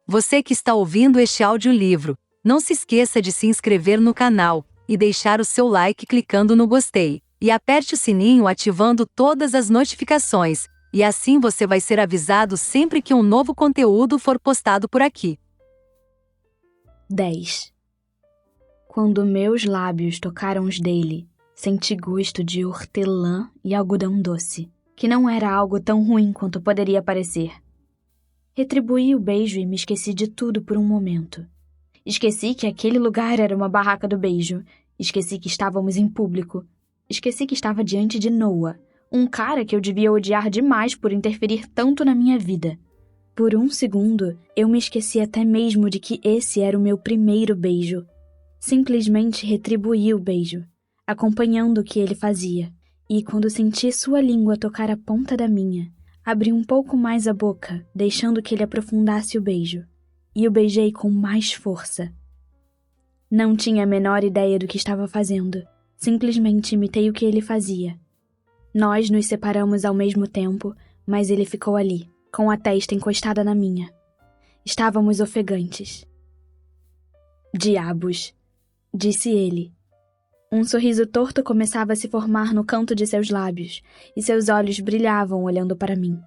Você que está ouvindo este audiolivro, não se esqueça de se inscrever no canal e deixar o seu like clicando no gostei. E aperte o sininho ativando todas as notificações, e assim você vai ser avisado sempre que um novo conteúdo for postado por aqui. 10. Quando meus lábios tocaram os dele, senti gosto de hortelã e algodão doce, que não era algo tão ruim quanto poderia parecer. Retribuí o beijo e me esqueci de tudo por um momento. Esqueci que aquele lugar era uma barraca do beijo. Esqueci que estávamos em público. Esqueci que estava diante de Noah, um cara que eu devia odiar demais por interferir tanto na minha vida. Por um segundo, eu me esqueci até mesmo de que esse era o meu primeiro beijo. Simplesmente retribuí o beijo, acompanhando o que ele fazia. E quando senti sua língua tocar a ponta da minha, abri um pouco mais a boca, deixando que ele aprofundasse o beijo. E o beijei com mais força. Não tinha a menor ideia do que estava fazendo. Simplesmente imitei o que ele fazia. Nós nos separamos ao mesmo tempo, mas ele ficou ali, com a testa encostada na minha. Estávamos ofegantes. Diabos, disse ele. Um sorriso torto começava a se formar no canto de seus lábios, e seus olhos brilhavam olhando para mim.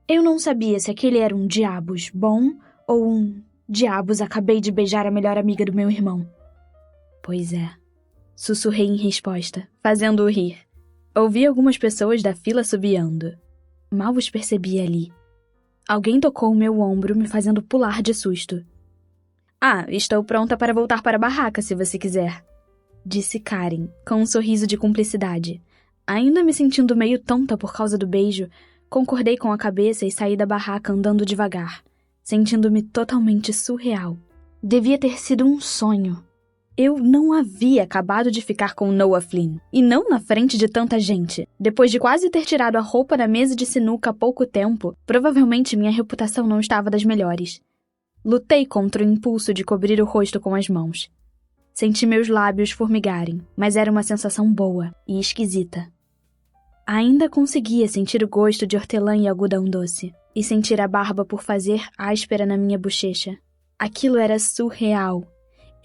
Eu não sabia se aquele era um diabos bom ou um diabos acabei de beijar a melhor amiga do meu irmão. Pois é, sussurrei em resposta, fazendo-o rir. Ouvi algumas pessoas da fila assobiando. Mal os percebi ali. Alguém tocou o meu ombro, me fazendo pular de susto. Ah, estou pronta para voltar para a barraca, se você quiser, disse Karen, com um sorriso de cumplicidade. Ainda me sentindo meio tonta por causa do beijo, concordei com a cabeça e saí da barraca andando devagar, sentindo-me totalmente surreal. Devia ter sido um sonho. Eu não havia acabado de ficar com Noah Flynn, e não na frente de tanta gente. Depois de quase ter tirado a roupa da mesa de sinuca há pouco tempo, provavelmente minha reputação não estava das melhores. Lutei contra o impulso de cobrir o rosto com as mãos. Senti meus lábios formigarem, mas era uma sensação boa e esquisita. Ainda conseguia sentir o gosto de hortelã e algodão doce, e sentir a barba por fazer áspera na minha bochecha. Aquilo era surreal.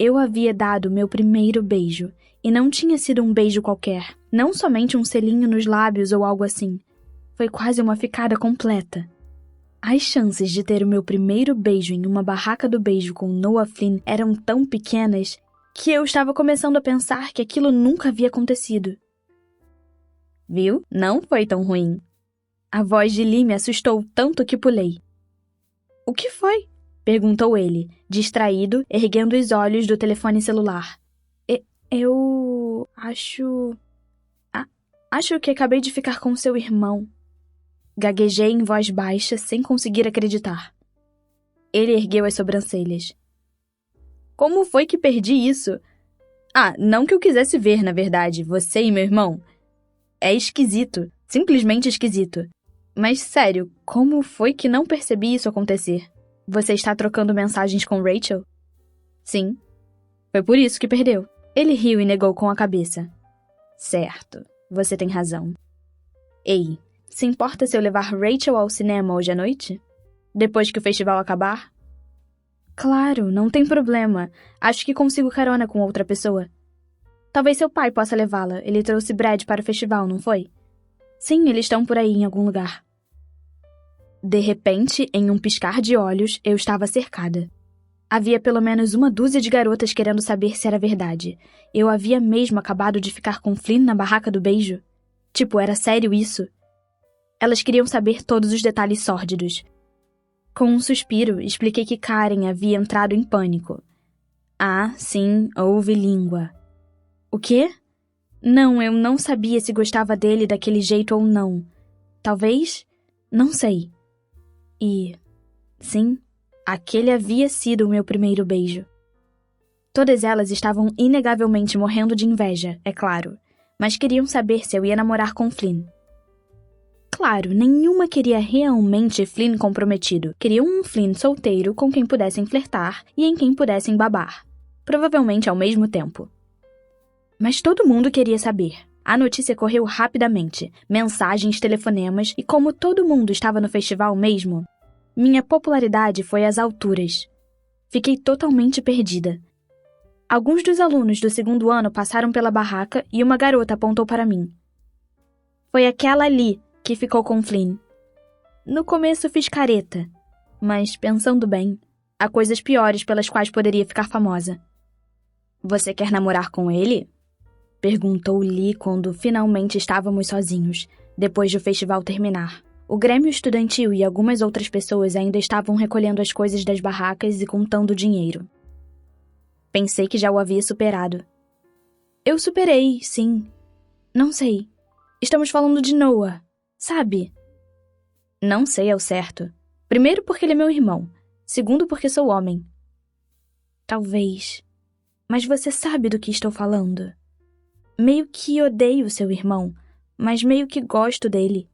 Eu havia dado meu primeiro beijo, e não tinha sido um beijo qualquer, não somente um selinho nos lábios ou algo assim. Foi quase uma ficada completa. As chances de ter o meu primeiro beijo em uma barraca do beijo com Noah Flynn eram tão pequenas que eu estava começando a pensar que aquilo nunca havia acontecido. Viu? Não foi tão ruim. A voz de Lee me assustou tanto que pulei. O que foi? Perguntou ele, distraído, erguendo os olhos do telefone celular. Eu acho... Acho que acabei de ficar com seu irmão. Gaguejei em voz baixa, sem conseguir acreditar. Ele ergueu as sobrancelhas. Como foi que perdi isso? Não que eu quisesse ver, na verdade, você e meu irmão. É esquisito, simplesmente esquisito. Mas sério, como foi que não percebi isso acontecer? Você está trocando mensagens com Rachel? Sim. Foi por isso que perdeu. Ele riu e negou com a cabeça. Certo, você tem razão. Ei, se importa se eu levar Rachel ao cinema hoje à noite? Depois que o festival acabar? Claro, não tem problema. Acho que consigo carona com outra pessoa. Talvez seu pai possa levá-la. Ele trouxe Brad para o festival, não foi? Sim, eles estão por aí em algum lugar. De repente, em um piscar de olhos, eu estava cercada. Havia pelo menos uma dúzia de garotas querendo saber se era verdade. Eu havia mesmo acabado de ficar com Flynn na barraca do beijo? Tipo, era sério isso? Elas queriam saber todos os detalhes sórdidos. Com um suspiro, expliquei que Karen havia entrado em pânico. Sim, houve língua. O quê? Não, eu não sabia se gostava dele daquele jeito ou não. Talvez? Não sei. E, sim, aquele havia sido o meu primeiro beijo. Todas elas estavam inegavelmente morrendo de inveja, é claro, mas queriam saber se eu ia namorar com Flynn. Claro, nenhuma queria realmente Flynn comprometido. Queriam um Flynn solteiro com quem pudessem flertar e em quem pudessem babar. Provavelmente ao mesmo tempo. Mas todo mundo queria saber. A notícia correu rapidamente. Mensagens, telefonemas e como todo mundo estava no festival mesmo, Minha popularidade foi às alturas. Fiquei totalmente perdida. Alguns dos alunos do 2º ano passaram pela barraca e uma garota apontou para mim. Foi aquela ali que ficou com Flynn. No começo fiz careta, mas, pensando bem, há coisas piores pelas quais poderia ficar famosa. Você quer namorar com ele? Perguntou Lee quando finalmente estávamos sozinhos, depois do festival terminar. O Grêmio Estudantil e algumas outras pessoas ainda estavam recolhendo as coisas das barracas e contando dinheiro. Pensei que já o havia superado. Eu superei, sim. Não sei. Estamos falando de Noah, sabe? Não sei ao certo. Primeiro porque ele é meu irmão. Segundo porque sou homem. Talvez. Mas você sabe do que estou falando. Meio que odeio seu irmão, mas meio que gosto dele.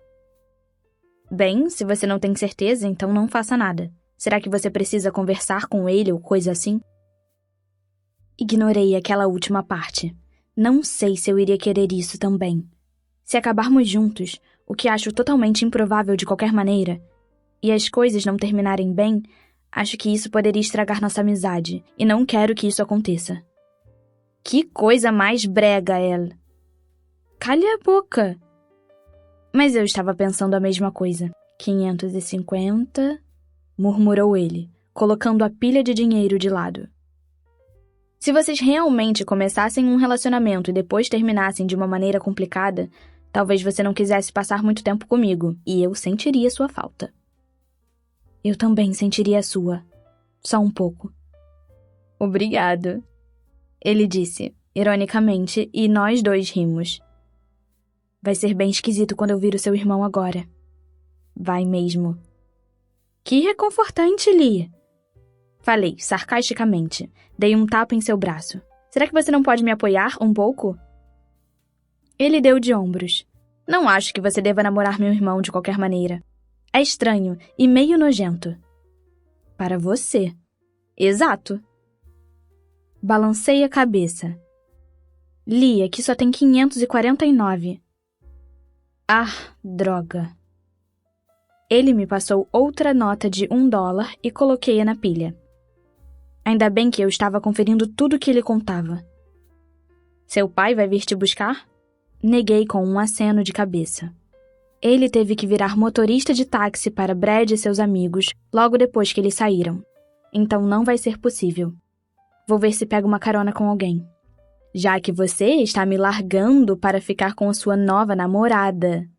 Bem, se você não tem certeza, então não faça nada. Será que você precisa conversar com ele ou coisa assim? Ignorei aquela última parte. Não sei se eu iria querer isso também. Se acabarmos juntos, o que acho totalmente improvável de qualquer maneira, e as coisas não terminarem bem, acho que isso poderia estragar nossa amizade, e não quero que isso aconteça. Que coisa mais brega, El. Cale a boca. Mas eu estava pensando a mesma coisa. 550, murmurou ele, colocando a pilha de dinheiro de lado. Se vocês realmente começassem um relacionamento e depois terminassem de uma maneira complicada, talvez você não quisesse passar muito tempo comigo, e eu sentiria sua falta. Eu também sentiria a sua. Só um pouco. Obrigado, ele disse, ironicamente, e nós dois rimos. Vai ser bem esquisito quando eu vir o seu irmão agora. Vai mesmo. Que reconfortante, Lee. Falei, sarcasticamente. Dei um tapa em seu braço. Será que você não pode me apoiar um pouco? Ele deu de ombros. Não acho que você deva namorar meu irmão de qualquer maneira. É estranho e meio nojento. Para você. Exato. Balancei a cabeça. Lee, aqui só tem 549. Ah, droga. Ele me passou outra nota de $1 e coloquei-a na pilha. Ainda bem que eu estava conferindo tudo que ele contava. Seu pai vai vir te buscar? Neguei com um aceno de cabeça. Ele teve que virar motorista de táxi para Brad e seus amigos logo depois que eles saíram. Então não vai ser possível. Vou ver se pego uma carona com alguém. Já que você está me largando para ficar com a sua nova namorada.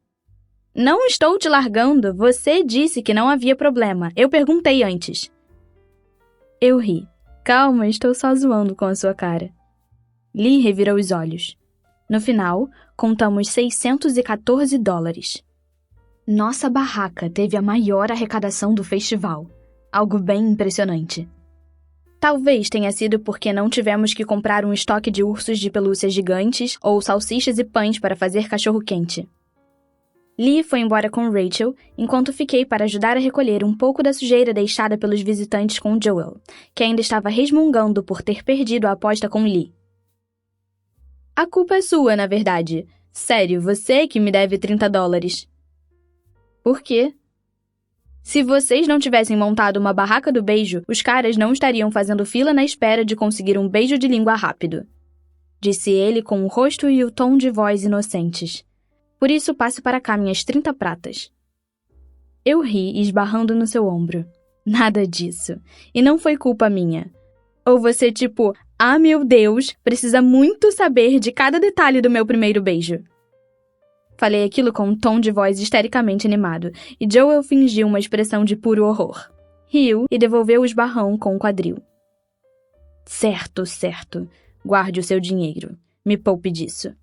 Não estou te largando, você disse que não havia problema. Eu perguntei antes. Eu ri. Calma, estou só zoando com a sua cara. Lee revirou os olhos. No final, contamos $614. Nossa barraca teve a maior arrecadação do festival. Algo bem impressionante. Talvez tenha sido porque não tivemos que comprar um estoque de ursos de pelúcia gigantes ou salsichas e pães para fazer cachorro-quente. Lee foi embora com Rachel, enquanto fiquei para ajudar a recolher um pouco da sujeira deixada pelos visitantes com Joel, que ainda estava resmungando por ter perdido a aposta com Lee. A culpa é sua, na verdade. Sério, você que me deve $30. Por quê? Se vocês não tivessem montado uma barraca do beijo, os caras não estariam fazendo fila na espera de conseguir um beijo de língua rápido. Disse ele com o rosto e o tom de voz inocentes. Por isso passe para cá minhas 30 pratas. Eu ri, esbarrando no seu ombro. Nada disso. E não foi culpa minha. Ou você tipo, ah meu Deus, precisa muito saber de cada detalhe do meu primeiro beijo. Falei aquilo com um tom de voz histericamente animado, e Joel fingiu uma expressão de puro horror. Riu e devolveu o esbarrão com o quadril. Certo, certo. Guarde o seu dinheiro. Me poupe disso.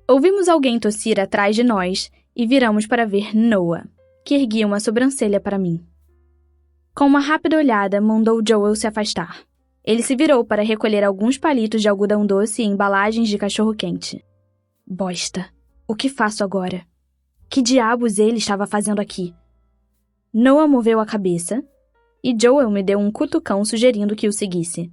Ouvimos alguém tossir atrás de nós e viramos para ver Noah, que erguia uma sobrancelha para mim. Com uma rápida olhada, mandou Joel se afastar. Ele se virou para recolher alguns palitos de algodão doce e embalagens de cachorro-quente. Bosta. O que faço agora? Que diabos ele estava fazendo aqui? Noah moveu a cabeça e Joel me deu um cutucão sugerindo que o seguisse.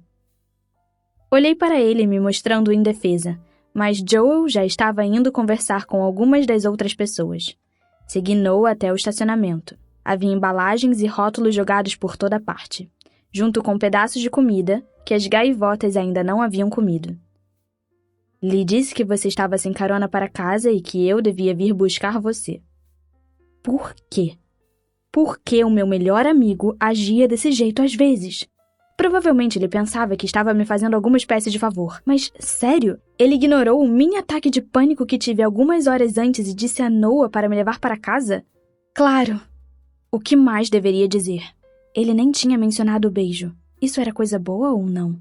Olhei para ele me mostrando indefesa, mas Joel já estava indo conversar com algumas das outras pessoas. Segui Noah até o estacionamento. Havia embalagens e rótulos jogados por toda parte, junto com pedaços de comida que as gaivotas ainda não haviam comido. Lhe disse que você estava sem carona para casa e que eu devia vir buscar você. Por quê? Por que o meu melhor amigo agia desse jeito às vezes? Provavelmente ele pensava que estava me fazendo alguma espécie de favor. Mas, sério? Ele ignorou o mini ataque de pânico que tive algumas horas antes e disse a Noah para me levar para casa? Claro! O que mais deveria dizer? Ele nem tinha mencionado o beijo. Isso era coisa boa ou não?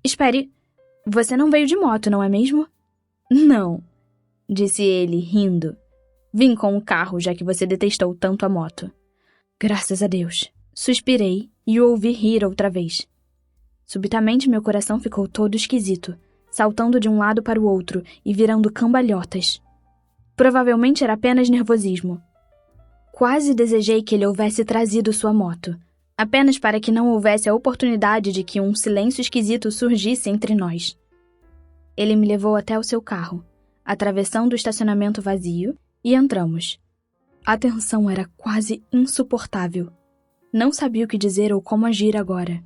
Espere, você não veio de moto, não é mesmo? Não, disse ele, rindo. Vim com o carro, já que você detestou tanto a moto. Graças a Deus. Suspirei e o ouvi rir outra vez. Subitamente meu coração ficou todo esquisito, saltando de um lado para o outro e virando cambalhotas. Provavelmente era apenas nervosismo. Quase desejei que ele houvesse trazido sua moto, apenas para que não houvesse a oportunidade de que um silêncio esquisito surgisse entre nós. Ele me levou até o seu carro, atravessando o estacionamento vazio, e entramos. A tensão era quase insuportável. Não sabia o que dizer ou como agir agora.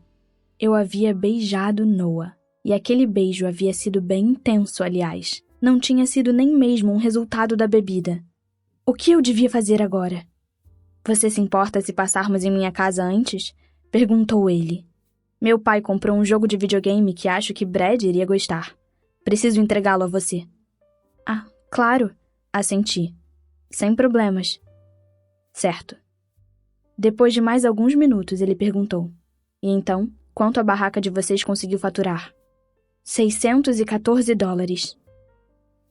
Eu havia beijado Noah, e aquele beijo havia sido bem intenso, aliás. Não tinha sido nem mesmo um resultado da bebida. O que eu devia fazer agora? Você se importa se passarmos em minha casa antes? Perguntou ele. Meu pai comprou um jogo de videogame que acho que Brad iria gostar. Preciso entregá-lo a você. Ah, claro, assenti. Sem problemas. Certo. Depois de mais alguns minutos, ele perguntou. E então, quanto a barraca de vocês conseguiu faturar? $614.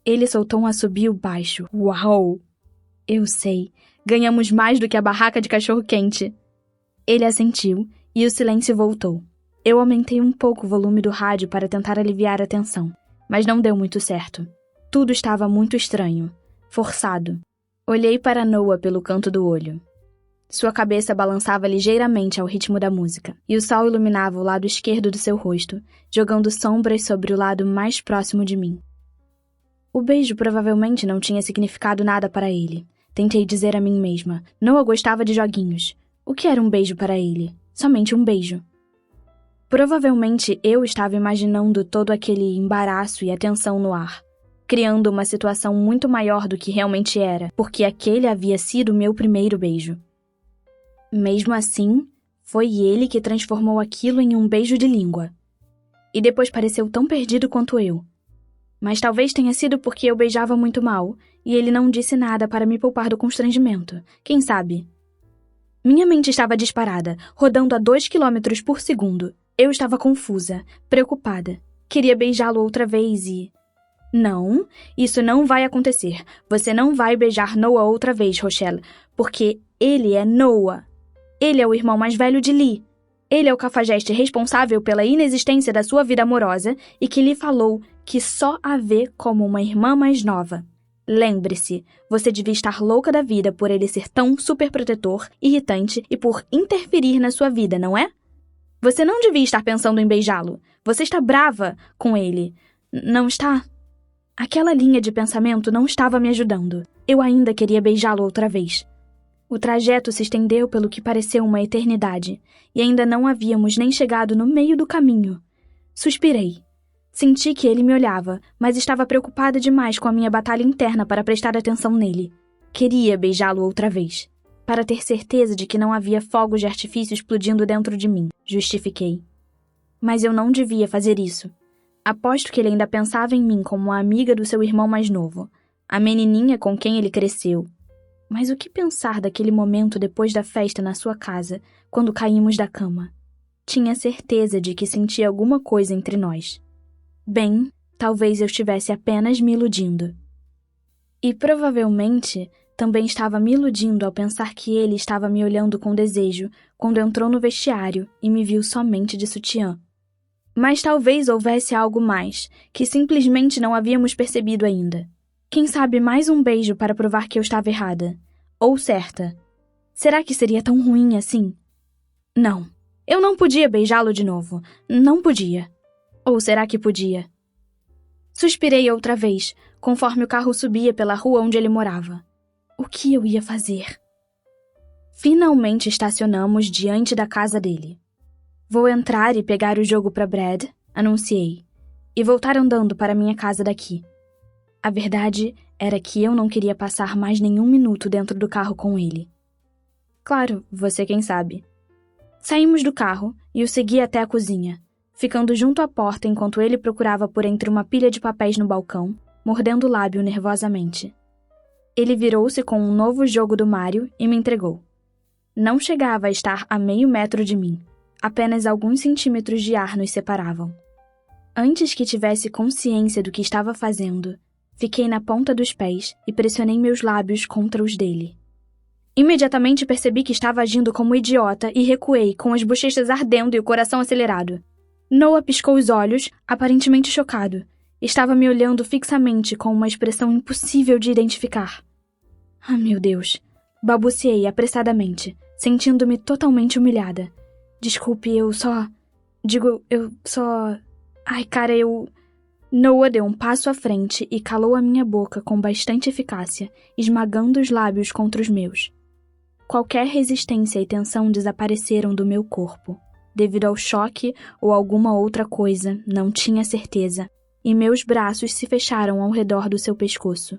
Ele soltou um assobio baixo. Uau! Eu sei. Ganhamos mais do que a barraca de cachorro-quente. Ele assentiu e o silêncio voltou. Eu aumentei um pouco o volume do rádio para tentar aliviar a tensão, mas não deu muito certo. Tudo estava muito estranho, forçado. Olhei para Noah pelo canto do olho. Sua cabeça balançava ligeiramente ao ritmo da música, e o sol iluminava o lado esquerdo do seu rosto, jogando sombras sobre o lado mais próximo de mim. O beijo provavelmente não tinha significado nada para ele. Tentei dizer a mim mesma. Noah gostava de joguinhos. O que era um beijo para ele? Somente um beijo. Provavelmente eu estava imaginando todo aquele embaraço e a tensão no ar, criando uma situação muito maior do que realmente era, porque aquele havia sido meu primeiro beijo. Mesmo assim, foi ele que transformou aquilo em um beijo de língua. E depois pareceu tão perdido quanto eu. Mas talvez tenha sido porque eu beijava muito mal, e ele não disse nada para me poupar do constrangimento. Quem sabe? Minha mente estava disparada, rodando a 2 km por segundo. Eu estava confusa, preocupada. Queria beijá-lo outra vez e... Não, isso não vai acontecer. Você não vai beijar Noah outra vez, Rochelle, porque ele é Noah. Ele é o irmão mais velho de Lee. Ele é o cafajeste responsável pela inexistência da sua vida amorosa e que lhe falou que só a vê como uma irmã mais nova. Lembre-se, você devia estar louca da vida por ele ser tão superprotetor, irritante e por interferir na sua vida, não é? Você não devia estar pensando em beijá-lo. Você está brava com ele. Não está? Aquela linha de pensamento não estava me ajudando. Eu ainda queria beijá-lo outra vez. O trajeto se estendeu pelo que pareceu uma eternidade, e ainda não havíamos nem chegado no meio do caminho. Suspirei. Senti que ele me olhava, mas estava preocupada demais com a minha batalha interna para prestar atenção nele. Queria beijá-lo outra vez, para ter certeza de que não havia fogos de artifício explodindo dentro de mim, justifiquei. Mas eu não devia fazer isso. Aposto que ele ainda pensava em mim como a amiga do seu irmão mais novo, a menininha com quem ele cresceu. Mas o que pensar daquele momento depois da festa na sua casa, quando caímos da cama? Tinha certeza de que sentia alguma coisa entre nós. Bem, talvez eu estivesse apenas me iludindo. E provavelmente também estava me iludindo ao pensar que ele estava me olhando com desejo quando entrou no vestiário e me viu somente de sutiã. Mas talvez houvesse algo mais, que simplesmente não havíamos percebido ainda. Quem sabe mais um beijo para provar que eu estava errada. Ou certa. Será que seria tão ruim assim? Não. Eu não podia beijá-lo de novo. Não podia. Ou será que podia? Suspirei outra vez, conforme o carro subia pela rua onde ele morava. O que eu ia fazer? Finalmente estacionamos diante da casa dele. Vou entrar e pegar o jogo para Brad, anunciei, e voltar andando para minha casa daqui. A verdade era que eu não queria passar mais nenhum minuto dentro do carro com ele. Claro, você quem sabe. Saímos do carro e o segui até a cozinha, ficando junto à porta enquanto ele procurava por entre uma pilha de papéis no balcão, mordendo o lábio nervosamente. Ele virou-se com um novo jogo do Mario e me entregou. Não chegava a estar a meio metro de mim. Apenas alguns centímetros de ar nos separavam. Antes que tivesse consciência do que estava fazendo, fiquei na ponta dos pés e pressionei meus lábios contra os dele. Imediatamente percebi que estava agindo como idiota e recuei, com as bochechas ardendo e o coração acelerado. Noah piscou os olhos, aparentemente chocado. Estava me olhando fixamente com uma expressão impossível de identificar. Ah, meu Deus! Balbuciei apressadamente, sentindo-me totalmente humilhada. Desculpe, eu só... Ai, cara, Noah deu um passo à frente e calou a minha boca com bastante eficácia, esmagando os lábios contra os meus. Qualquer resistência e tensão desapareceram do meu corpo. Devido ao choque ou alguma outra coisa, não tinha certeza, e meus braços se fecharam ao redor do seu pescoço.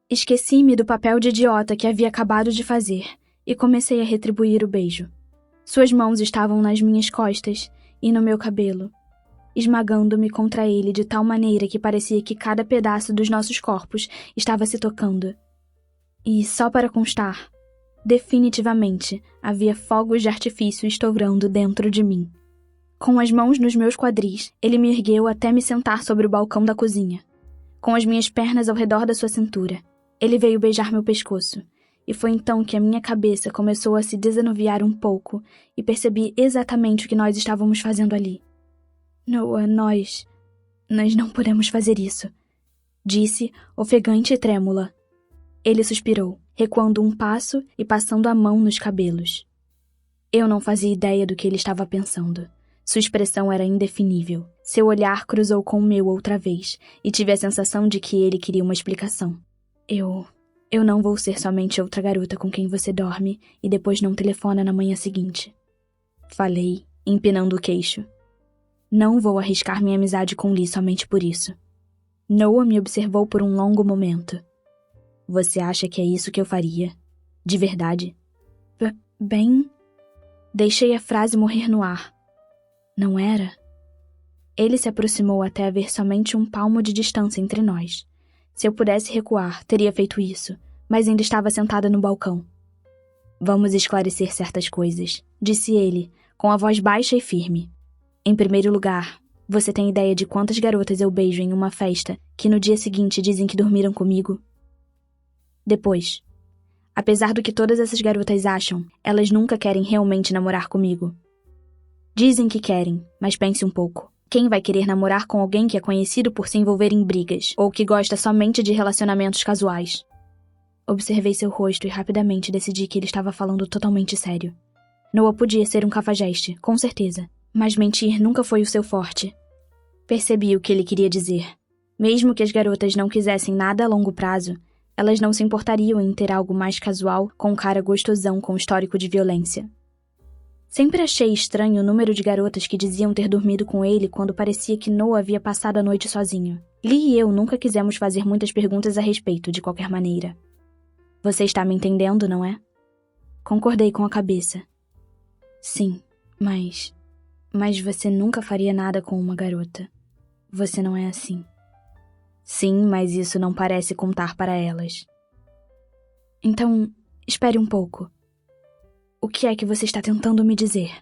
Esqueci-me do papel de idiota que havia acabado de fazer e comecei a retribuir o beijo. Suas mãos estavam nas minhas costas e no meu cabelo, esmagando-me contra ele de tal maneira que parecia que cada pedaço dos nossos corpos estava se tocando. E, só para constar, definitivamente havia fogos de artifício estourando dentro de mim. Com as mãos nos meus quadris, ele me ergueu até me sentar sobre o balcão da cozinha. Com as minhas pernas ao redor da sua cintura, ele veio beijar meu pescoço, e foi então que a minha cabeça começou a se desanuviar um pouco e percebi exatamente o que nós estávamos fazendo ali. Noah, nós não podemos fazer isso, disse, ofegante e trêmula. Ele suspirou, recuando um passo e passando a mão nos cabelos. Eu não fazia ideia do que ele estava pensando. Sua expressão era indefinível. Seu olhar cruzou com o meu outra vez, e tive a sensação de que ele queria uma explicação. Eu não vou ser somente outra garota com quem você dorme e depois não telefona na manhã seguinte. Falei, empinando o queixo. Não vou arriscar minha amizade com Lee somente por isso. Noah me observou por um longo momento. Você acha que é isso que eu faria? De verdade? Bem... Deixei a frase morrer no ar. Não era? Ele se aproximou até haver somente um palmo de distância entre nós. Se eu pudesse recuar, teria feito isso, mas ainda estava sentada no balcão. Vamos esclarecer certas coisas, disse ele, com a voz baixa e firme. Em primeiro lugar, você tem ideia de quantas garotas eu beijo em uma festa que no dia seguinte dizem que dormiram comigo? Depois, apesar do que todas essas garotas acham, elas nunca querem realmente namorar comigo. Dizem que querem, mas pense um pouco. Quem vai querer namorar com alguém que é conhecido por se envolver em brigas, ou que gosta somente de relacionamentos casuais? Observei seu rosto e rapidamente decidi que ele estava falando totalmente sério. Noah podia ser um cafajeste, com certeza, mas mentir nunca foi o seu forte. Percebi o que ele queria dizer. Mesmo que as garotas não quisessem nada a longo prazo, elas não se importariam em ter algo mais casual com um cara gostosão com histórico de violência. Sempre achei estranho o número de garotas que diziam ter dormido com ele quando parecia que Noah havia passado a noite sozinho. Lee e eu nunca quisemos fazer muitas perguntas a respeito, de qualquer maneira. Você está me entendendo, não é? Concordei com a cabeça. Sim, mas você nunca faria nada com uma garota. Você não é assim. Sim, mas isso não parece contar para elas. Então, espere um pouco. O que é que você está tentando me dizer?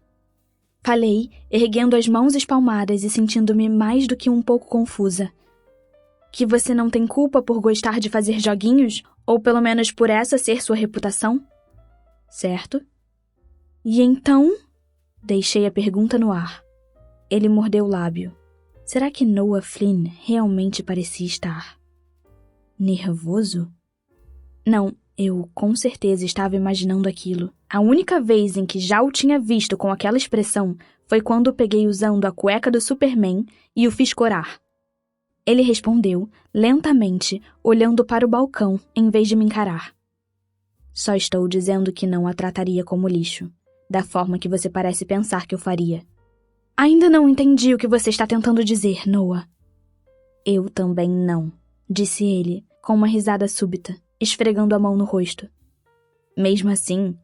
Falei, erguendo as mãos espalmadas e sentindo-me mais do que um pouco confusa. Que você não tem culpa por gostar de fazer joguinhos? Ou pelo menos por essa ser sua reputação? Certo? E então? Deixei a pergunta no ar. Ele mordeu o lábio. Será que Noah Flynn realmente parecia estar nervoso? Não, eu com certeza estava imaginando aquilo. A única vez em que já o tinha visto com aquela expressão foi quando o peguei usando a cueca do Superman e o fiz corar. Ele respondeu, lentamente, olhando para o balcão em vez de me encarar. Só estou dizendo que não a trataria como lixo, da forma que você parece pensar que eu faria. Ainda não entendi o que você está tentando dizer, Noah. Eu também não, disse ele, com uma risada súbita, esfregando a mão no rosto. Mesmo assim,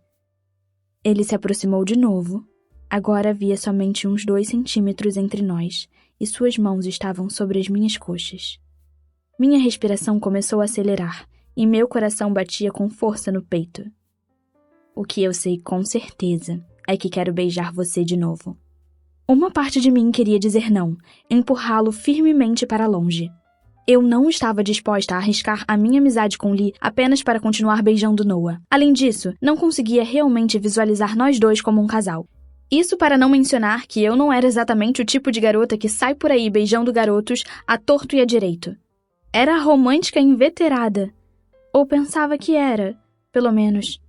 ele se aproximou de novo. Agora havia somente uns 2 centímetros entre nós, e suas mãos estavam sobre as minhas coxas. Minha respiração começou a acelerar, e meu coração batia com força no peito. O que eu sei com certeza é que quero beijar você de novo. Uma parte de mim queria dizer não, empurrá-lo firmemente para longe. Eu não estava disposta a arriscar a minha amizade com Lee apenas para continuar beijando Noah. Além disso, não conseguia realmente visualizar nós dois como um casal. Isso para não mencionar que eu não era exatamente o tipo de garota que sai por aí beijando garotos à torto e à direito. Era a romântica inveterada. Ou pensava que era, pelo menos.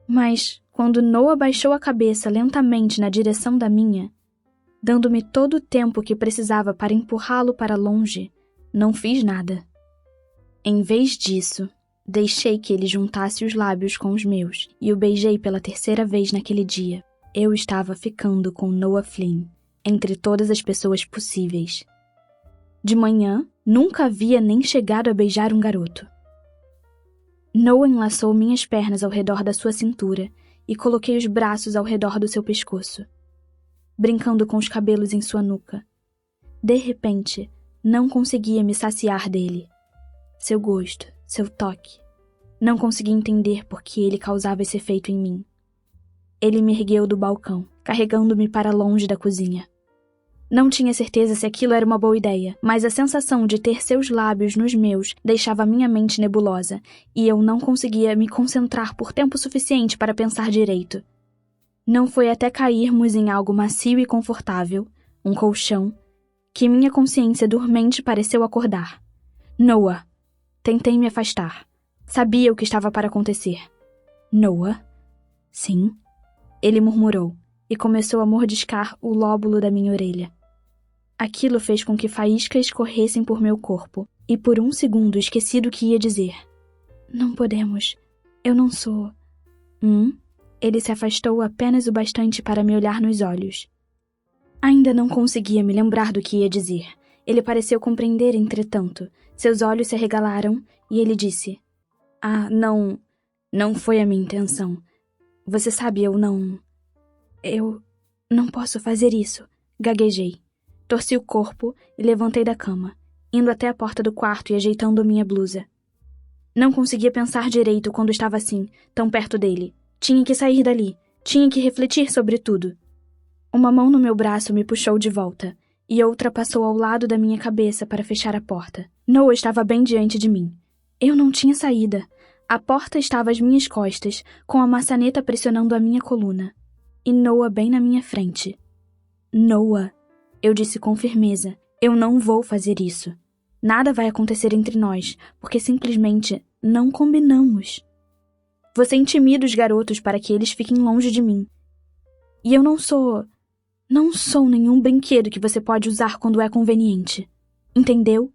Mas, quando Noah baixou a cabeça lentamente na direção da minha, dando-me todo o tempo que precisava para empurrá-lo para longe, não fiz nada. Em vez disso, deixei que ele juntasse os lábios com os meus e o beijei pela 3ª vez naquele dia. Eu estava ficando com Noah Flynn, entre todas as pessoas possíveis. De manhã, nunca havia nem chegado a beijar um garoto. Noah enlaçou minhas pernas ao redor da sua cintura e coloquei os braços ao redor do seu pescoço, brincando com os cabelos em sua nuca. De repente, não conseguia me saciar dele. Seu gosto, seu toque. Não conseguia entender por que ele causava esse efeito em mim. Ele me ergueu do balcão, carregando-me para longe da cozinha. Não tinha certeza se aquilo era uma boa ideia, mas a sensação de ter seus lábios nos meus deixava minha mente nebulosa, e eu não conseguia me concentrar por tempo suficiente para pensar direito. Não foi até cairmos em algo macio e confortável, um colchão, que minha consciência dormente pareceu acordar. Noah. Tentei me afastar. Sabia o que estava para acontecer. Noah? Sim. Ele murmurou e começou a mordiscar o lóbulo da minha orelha. Aquilo fez com que faíscas escorressem por meu corpo, e por um segundo esqueci do que ia dizer. Não podemos. Eu não sou... Ele se afastou apenas o bastante para me olhar nos olhos. Ainda não conseguia me lembrar do que ia dizer. Ele pareceu compreender, entretanto. Seus olhos se arregalaram e ele disse: não foi a minha intenção. Você sabe, eu não posso fazer isso, gaguejei. Torci o corpo e levantei da cama, indo até a porta do quarto e ajeitando minha blusa. Não conseguia pensar direito quando estava assim, tão perto dele. Tinha que sair dali, tinha que refletir sobre tudo. Uma mão no meu braço me puxou de volta, e outra passou ao lado da minha cabeça para fechar a porta. Noah estava bem diante de mim. Eu não tinha saída. A porta estava às minhas costas, com a maçaneta pressionando a minha coluna. E Noah bem na minha frente. Noah, eu disse com firmeza, eu não vou fazer isso. Nada vai acontecer entre nós, porque simplesmente não combinamos. Você intimida os garotos para que eles fiquem longe de mim. E eu não sou nenhum brinquedo que você pode usar quando é conveniente. Entendeu?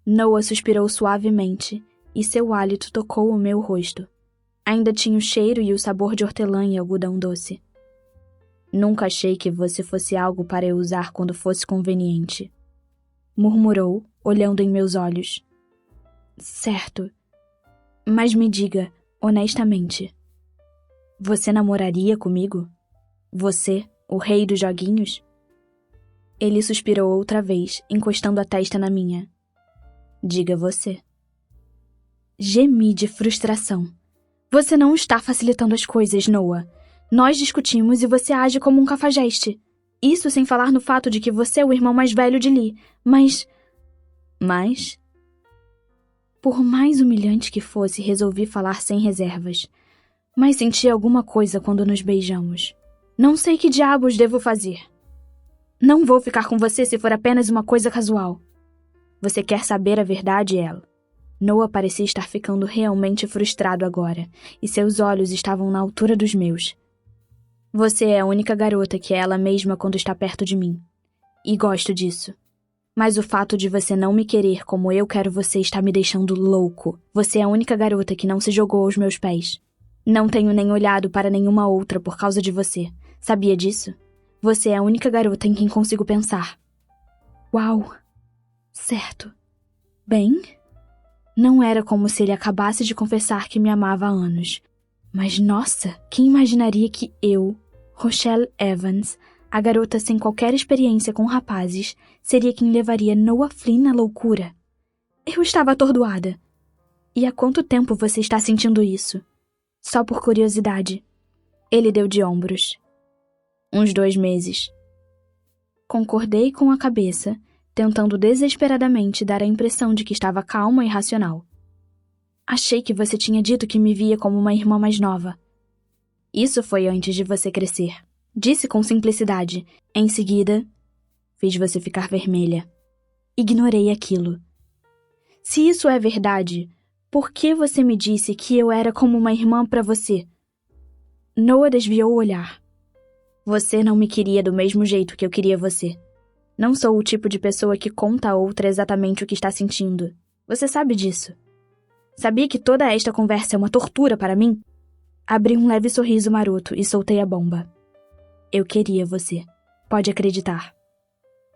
Noah suspirou suavemente, e seu hálito tocou o meu rosto. Ainda tinha o cheiro e o sabor de hortelã e algodão doce. Nunca achei que você fosse algo para eu usar quando fosse conveniente. Murmurou, olhando em meus olhos. Certo. Mas me diga, honestamente, você namoraria comigo? Você, o rei dos joguinhos? Ele suspirou outra vez, encostando a testa na minha. Diga você. Gemi de frustração. Você não está facilitando as coisas, Noah. Nós discutimos e você age como um cafajeste. Isso sem falar no fato de que você é o irmão mais velho de Lee. Mas... Por mais humilhante que fosse, resolvi falar sem reservas. Mas senti alguma coisa quando nos beijamos. Não sei que diabos devo fazer. Não vou ficar com você se for apenas uma coisa casual. Você quer saber a verdade, ela? Noah parecia estar ficando realmente frustrado agora, e seus olhos estavam na altura dos meus. Você é a única garota que é ela mesma quando está perto de mim. E gosto disso. Mas o fato de você não me querer como eu quero você está me deixando louco. Você é a única garota que não se jogou aos meus pés. Não tenho nem olhado para nenhuma outra por causa de você. Sabia disso? Você é a única garota em quem consigo pensar. Uau! Certo. Bem, não era como se ele acabasse de confessar que me amava há anos. Mas nossa, quem imaginaria que eu, Rochelle Evans, a garota sem qualquer experiência com rapazes, seria quem levaria Noah Flynn à loucura? Eu estava atordoada. E há quanto tempo você está sentindo isso? Só por curiosidade. Ele deu de ombros. Uns 2 meses. Concordei com a cabeça, tentando desesperadamente dar a impressão de que estava calma e racional. Achei que você tinha dito que me via como uma irmã mais nova. Isso foi antes de você crescer. Disse com simplicidade. Em seguida, fiz você ficar vermelha. Ignorei aquilo. Se isso é verdade, por que você me disse que eu era como uma irmã para você? Noah desviou o olhar. Você não me queria do mesmo jeito que eu queria você. Não sou o tipo de pessoa que conta a outra exatamente o que está sentindo. Você sabe disso. Sabia que toda esta conversa é uma tortura para mim? Abri um leve sorriso maroto e soltei a bomba. Eu queria você. Pode acreditar.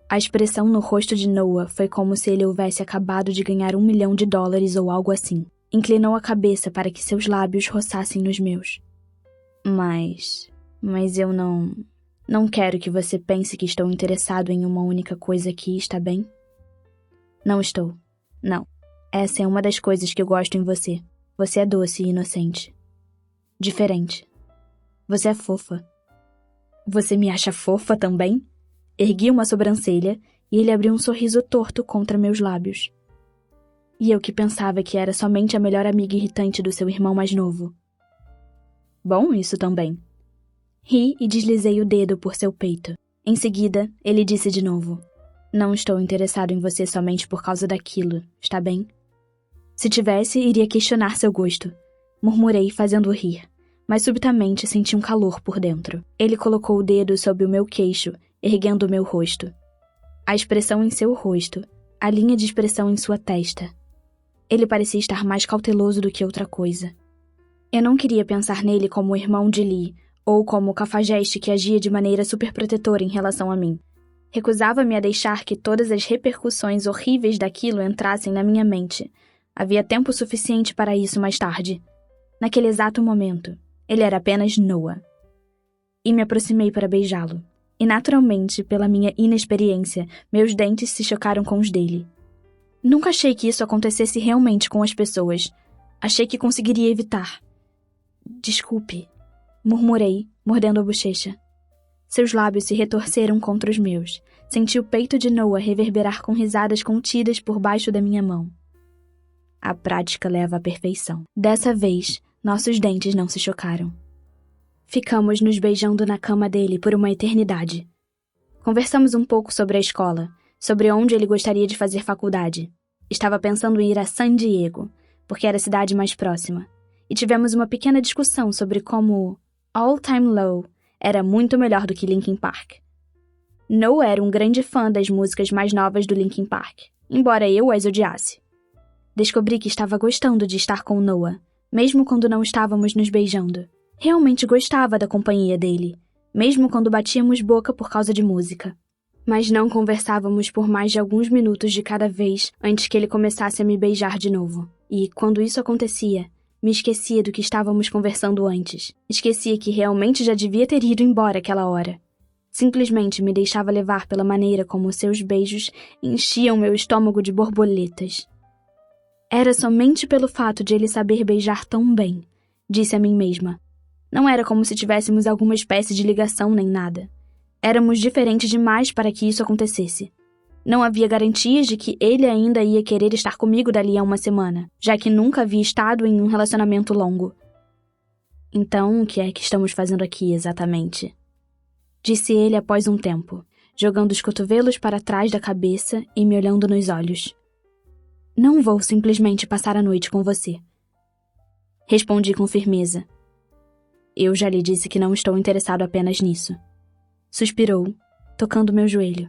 A expressão no rosto de Noah foi como se ele houvesse acabado de ganhar $1 milhão ou algo assim. Inclinou a cabeça para que seus lábios roçassem nos meus. Mas eu não quero que você pense que estou interessado em uma única coisa aqui, está bem? Não estou. Não. Essa é uma das coisas que eu gosto em você. Você é doce e inocente. Diferente. Você é fofa. Você me acha fofa também? Ergui uma sobrancelha e ele abriu um sorriso torto contra meus lábios. E eu que pensava que era somente a melhor amiga irritante do seu irmão mais novo. Bom, isso também. Ri e deslizei o dedo por seu peito. Em seguida, ele disse de novo. Não estou interessado em você somente por causa daquilo, está bem? Se tivesse, iria questionar seu gosto. Murmurei, fazendo-o rir. Mas subitamente senti um calor por dentro. Ele colocou o dedo sob o meu queixo, erguendo o meu rosto. A expressão em seu rosto, a linha de expressão em sua testa. Ele parecia estar mais cauteloso do que outra coisa. Eu não queria pensar nele como o irmão de Lee, ou como o cafajeste que agia de maneira superprotetora em relação a mim. Recusava-me a deixar que todas as repercussões horríveis daquilo entrassem na minha mente. Havia tempo suficiente para isso mais tarde. Naquele exato momento, ele era apenas Noah. E me aproximei para beijá-lo. E naturalmente, pela minha inexperiência, meus dentes se chocaram com os dele. Nunca achei que isso acontecesse realmente com as pessoas. Achei que conseguiria evitar. Desculpe, murmurei, mordendo a bochecha. Seus lábios se retorceram contra os meus. Senti o peito de Noah reverberar com risadas contidas por baixo da minha mão. A prática leva à perfeição. Dessa vez, nossos dentes não se chocaram. Ficamos nos beijando na cama dele por uma eternidade. Conversamos um pouco sobre a escola, sobre onde ele gostaria de fazer faculdade. Estava pensando em ir a San Diego, porque era a cidade mais próxima. E tivemos uma pequena discussão sobre como All Time Low era muito melhor do que Linkin Park. Noah era um grande fã das músicas mais novas do Linkin Park, embora eu as odiasse. Descobri que estava gostando de estar com Noah, mesmo quando não estávamos nos beijando. Realmente gostava da companhia dele, mesmo quando batíamos boca por causa de música. Mas não conversávamos por mais de alguns minutos de cada vez antes que ele começasse a me beijar de novo. E, quando isso acontecia, me esquecia do que estávamos conversando antes. Esquecia que realmente já devia ter ido embora aquela hora. Simplesmente me deixava levar pela maneira como seus beijos enchiam meu estômago de borboletas. Era somente pelo fato de ele saber beijar tão bem, disse a mim mesma. Não era como se tivéssemos alguma espécie de ligação nem nada. Éramos diferentes demais para que isso acontecesse. Não havia garantias de que ele ainda ia querer estar comigo dali a uma semana, já que nunca havia estado em um relacionamento longo. Então, o que é que estamos fazendo aqui exatamente? Disse ele após um tempo, jogando os cotovelos para trás da cabeça e me olhando nos olhos. Não vou simplesmente passar a noite com você. Respondi com firmeza. Eu já lhe disse que não estou interessado apenas nisso. Suspirou, tocando meu joelho.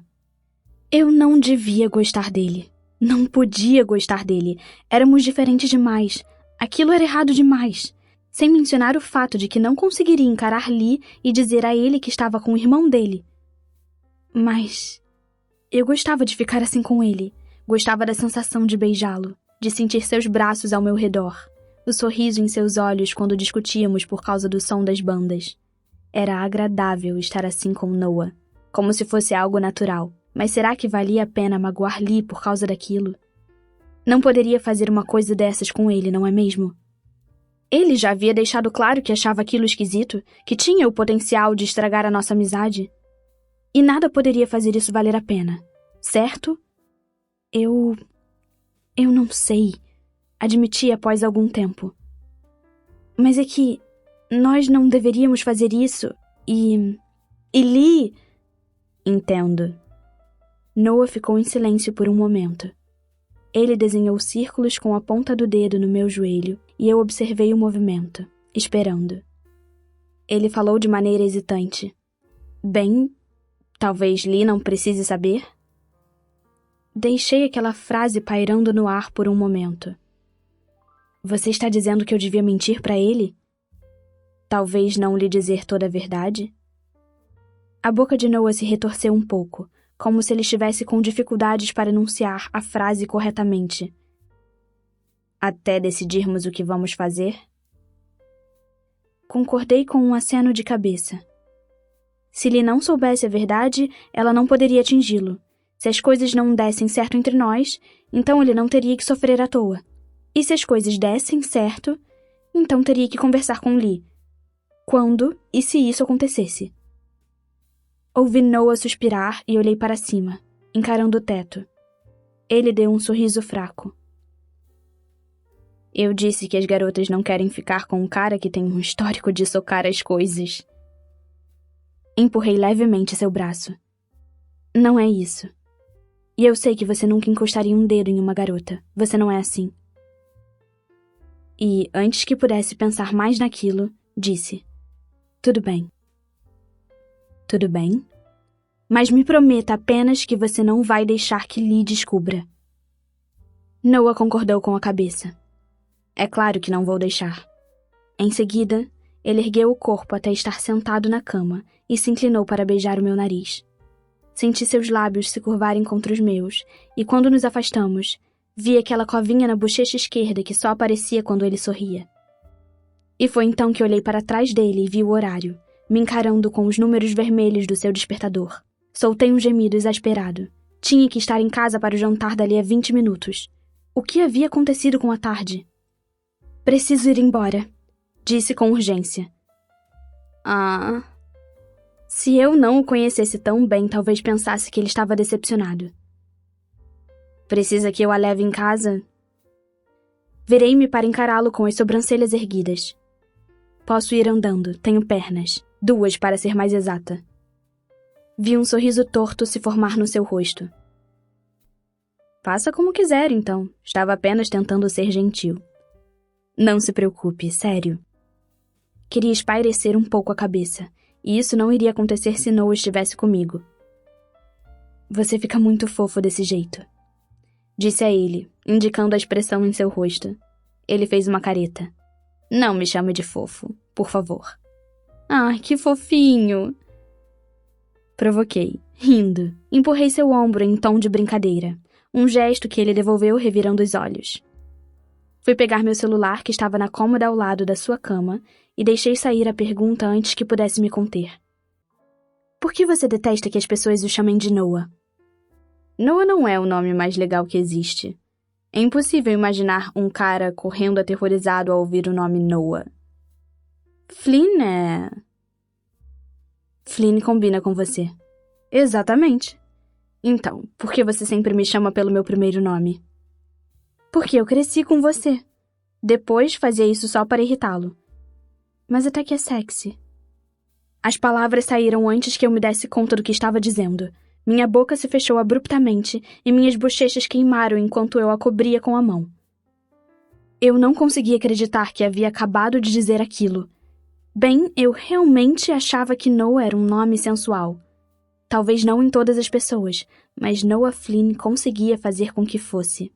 Eu não devia gostar dele. Não podia gostar dele. Éramos diferentes demais. Aquilo era errado demais. sem mencionar o fato de que não conseguiria encarar Lee e dizer a ele que estava com o irmão dele. Mas eu gostava de ficar assim com ele. Gostava da sensação de beijá-lo, de sentir seus braços ao meu redor, o sorriso em seus olhos quando discutíamos por causa do som das bandas. Era agradável estar assim com Noah, como se fosse algo natural. Mas será que valia a pena magoar Lee por causa daquilo? Não poderia fazer uma coisa dessas com ele, não é mesmo? Ele já havia deixado claro que achava aquilo esquisito, que tinha o potencial de estragar a nossa amizade. E nada poderia fazer isso valer a pena, certo? Eu não sei, admiti após algum tempo. Mas é que nós não deveríamos fazer isso e Lee... Entendo. Noah ficou em silêncio por um momento. Ele desenhou círculos com a ponta do dedo no meu joelho e eu observei o movimento, esperando. Ele falou de maneira hesitante. Bem, talvez Lee não precise saber? Deixei aquela frase pairando no ar por um momento. Você está dizendo que eu devia mentir para ele? Talvez não lhe dizer toda a verdade? A boca de Noah se retorceu um pouco, como se ele estivesse com dificuldades para enunciar a frase corretamente. Até decidirmos o que vamos fazer? Concordei com um aceno de cabeça. Se Lee não soubesse a verdade, ela não poderia atingi-lo. Se as coisas não dessem certo entre nós, então ele não teria que sofrer à toa. E se as coisas dessem certo, então teria que conversar com Lee. Quando e se isso acontecesse? Ouvi Noah suspirar e olhei para cima, encarando o teto. Ele deu um sorriso fraco. Eu disse que as garotas não querem ficar com um cara que tem um histórico de socar as coisas. Empurrei levemente seu braço. Não é isso. E eu sei que você nunca encostaria um dedo em uma garota. Você não é assim. E, antes que pudesse pensar mais naquilo, disse: Tudo bem. Tudo bem? Mas me prometa apenas que você não vai deixar que Lee descubra. Noah concordou com a cabeça. É claro que não vou deixar. Em seguida, ele ergueu o corpo até estar sentado na cama e se inclinou para beijar o meu nariz. Senti seus lábios se curvarem contra os meus, e quando nos afastamos, vi aquela covinha na bochecha esquerda que só aparecia quando ele sorria. E foi então que olhei para trás dele e vi o horário, me encarando com os números vermelhos do seu despertador. Soltei um gemido exasperado. Tinha que estar em casa para o jantar dali a 20 minutos. O que havia acontecido com a tarde? Preciso ir embora, disse com urgência. Se eu não o conhecesse tão bem, talvez pensasse que ele estava decepcionado. Precisa que eu a leve em casa? Virei-me para encará-lo com as sobrancelhas erguidas. Posso ir andando, tenho pernas. 2 para ser mais exata. Vi um sorriso torto se formar no seu rosto. Faça como quiser, então. Estava apenas tentando ser gentil. Não se preocupe, sério. Queria espairecer um pouco a cabeça, e isso não iria acontecer se Noah estivesse comigo. Você fica muito fofo desse jeito, disse a ele, indicando a expressão em seu rosto. Ele fez uma careta. Não me chame de fofo, por favor. Que fofinho! Provoquei, rindo. Empurrei seu ombro em tom de brincadeira, um gesto que ele devolveu revirando os olhos. Fui pegar meu celular, que estava na cômoda ao lado da sua cama, e deixei sair a pergunta antes que pudesse me conter. Por que você detesta que as pessoas o chamem de Noah? Noah não é o nome mais legal que existe. É impossível imaginar um cara correndo aterrorizado ao ouvir o nome Noah. Flynn é... Flynn combina com você. Exatamente. Então, por que você sempre me chama pelo meu primeiro nome? Porque eu cresci com você. Depois fazia isso só para irritá-lo. Mas até que é sexy. As palavras saíram antes que eu me desse conta do que estava dizendo. Minha boca se fechou abruptamente e minhas bochechas queimaram enquanto eu a cobria com a mão. Eu não conseguia acreditar que havia acabado de dizer aquilo. Bem, eu realmente achava que Noah era um nome sensual. Talvez não em todas as pessoas, mas Noah Flynn conseguia fazer com que fosse.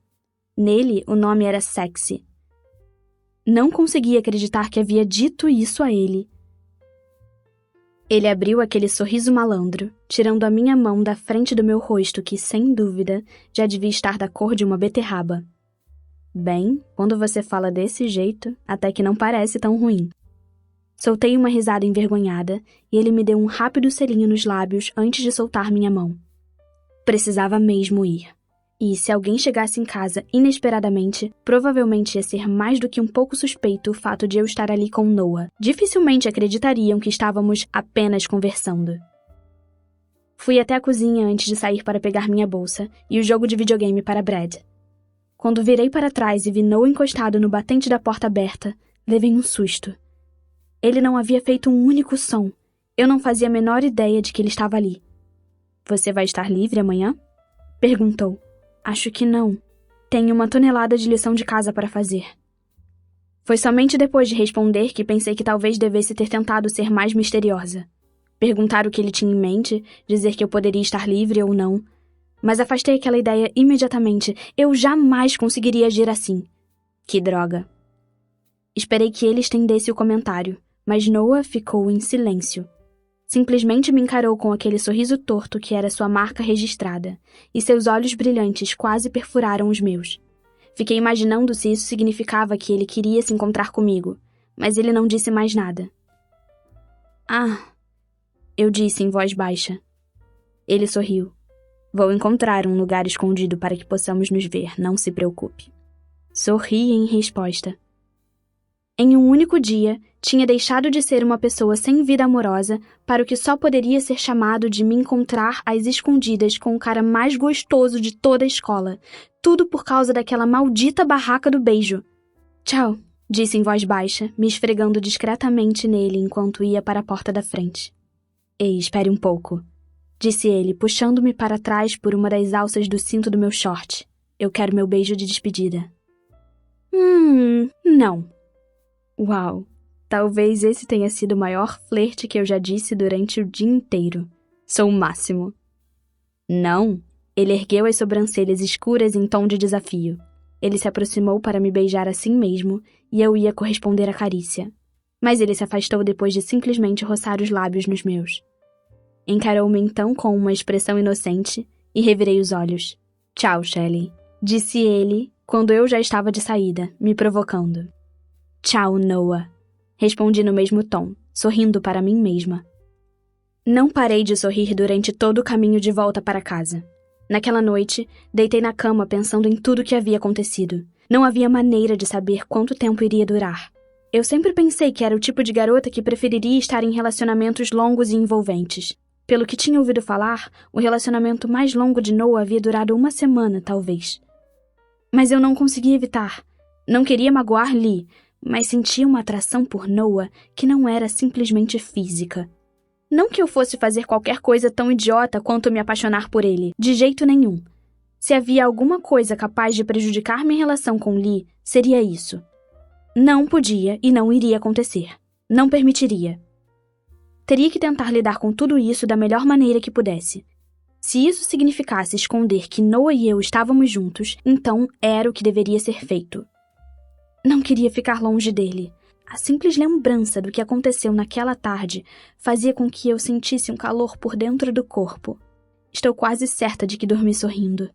Nele, o nome era sexy. Não conseguia acreditar que havia dito isso a ele. Ele abriu aquele sorriso malandro, tirando a minha mão da frente do meu rosto que, sem dúvida, já devia estar da cor de uma beterraba. Bem, quando você fala desse jeito, até que não parece tão ruim. Soltei uma risada envergonhada e ele me deu um rápido selinho nos lábios antes de soltar minha mão. Precisava mesmo ir. E se alguém chegasse em casa inesperadamente, provavelmente ia ser mais do que um pouco suspeito o fato de eu estar ali com Noah. Dificilmente acreditariam que estávamos apenas conversando. Fui até a cozinha antes de sair para pegar minha bolsa e o jogo de videogame para Brad. Quando virei para trás e vi Noah encostado no batente da porta aberta, levei um susto. Ele não havia feito um único som. Eu não fazia a menor ideia de que ele estava ali. Você vai estar livre amanhã? Perguntou. Acho que não. Tenho uma tonelada de lição de casa para fazer. Foi somente depois de responder que pensei que talvez devesse ter tentado ser mais misteriosa. Perguntar o que ele tinha em mente, dizer que eu poderia estar livre ou não. Mas afastei aquela ideia imediatamente. Eu jamais conseguiria agir assim. Que droga. Esperei que ele estendesse o comentário, mas Noah ficou em silêncio. Simplesmente me encarou com aquele sorriso torto que era sua marca registrada, e seus olhos brilhantes quase perfuraram os meus. Fiquei imaginando se isso significava que ele queria se encontrar comigo, mas ele não disse mais nada. Ah, eu disse em voz baixa. Ele sorriu. Vou encontrar um lugar escondido para que possamos nos ver, não se preocupe. Sorri em resposta. Em um único dia, tinha deixado de ser uma pessoa sem vida amorosa para o que só poderia ser chamado de me encontrar às escondidas com o cara mais gostoso de toda a escola. Tudo por causa daquela maldita barraca do beijo. Tchau, disse em voz baixa, me esfregando discretamente nele enquanto ia para a porta da frente. Ei, espere um pouco, disse ele, puxando-me para trás por uma das alças do cinto do meu short. Eu quero meu beijo de despedida. Não. Uau, talvez esse tenha sido o maior flerte que eu já disse durante o dia inteiro. Sou o máximo. Não, ele ergueu as sobrancelhas escuras em tom de desafio. Ele se aproximou para me beijar assim mesmo e eu ia corresponder à carícia. Mas ele se afastou depois de simplesmente roçar os lábios nos meus. Encarou-me então com uma expressão inocente e revirei os olhos. Tchau, Shelley, disse ele quando eu já estava de saída, me provocando. Tchau, Noah, respondi no mesmo tom, sorrindo para mim mesma. Não parei de sorrir durante todo o caminho de volta para casa. Naquela noite, deitei na cama pensando em tudo o que havia acontecido. Não havia maneira de saber quanto tempo iria durar. Eu sempre pensei que era o tipo de garota que preferiria estar em relacionamentos longos e envolventes. Pelo que tinha ouvido falar, o relacionamento mais longo de Noah havia durado 1 semana, talvez. Mas eu não conseguia evitar. Não queria magoar Lee, mas sentia uma atração por Noah que não era simplesmente física. Não que eu fosse fazer qualquer coisa tão idiota quanto me apaixonar por ele, de jeito nenhum. Se havia alguma coisa capaz de prejudicar minha relação com Lee, seria isso. Não podia e não iria acontecer. Não permitiria. Teria que tentar lidar com tudo isso da melhor maneira que pudesse. Se isso significasse esconder que Noah e eu estávamos juntos, então era o que deveria ser feito. Não queria ficar longe dele. A simples lembrança do que aconteceu naquela tarde fazia com que eu sentisse um calor por dentro do corpo. Estou quase certa de que dormi sorrindo.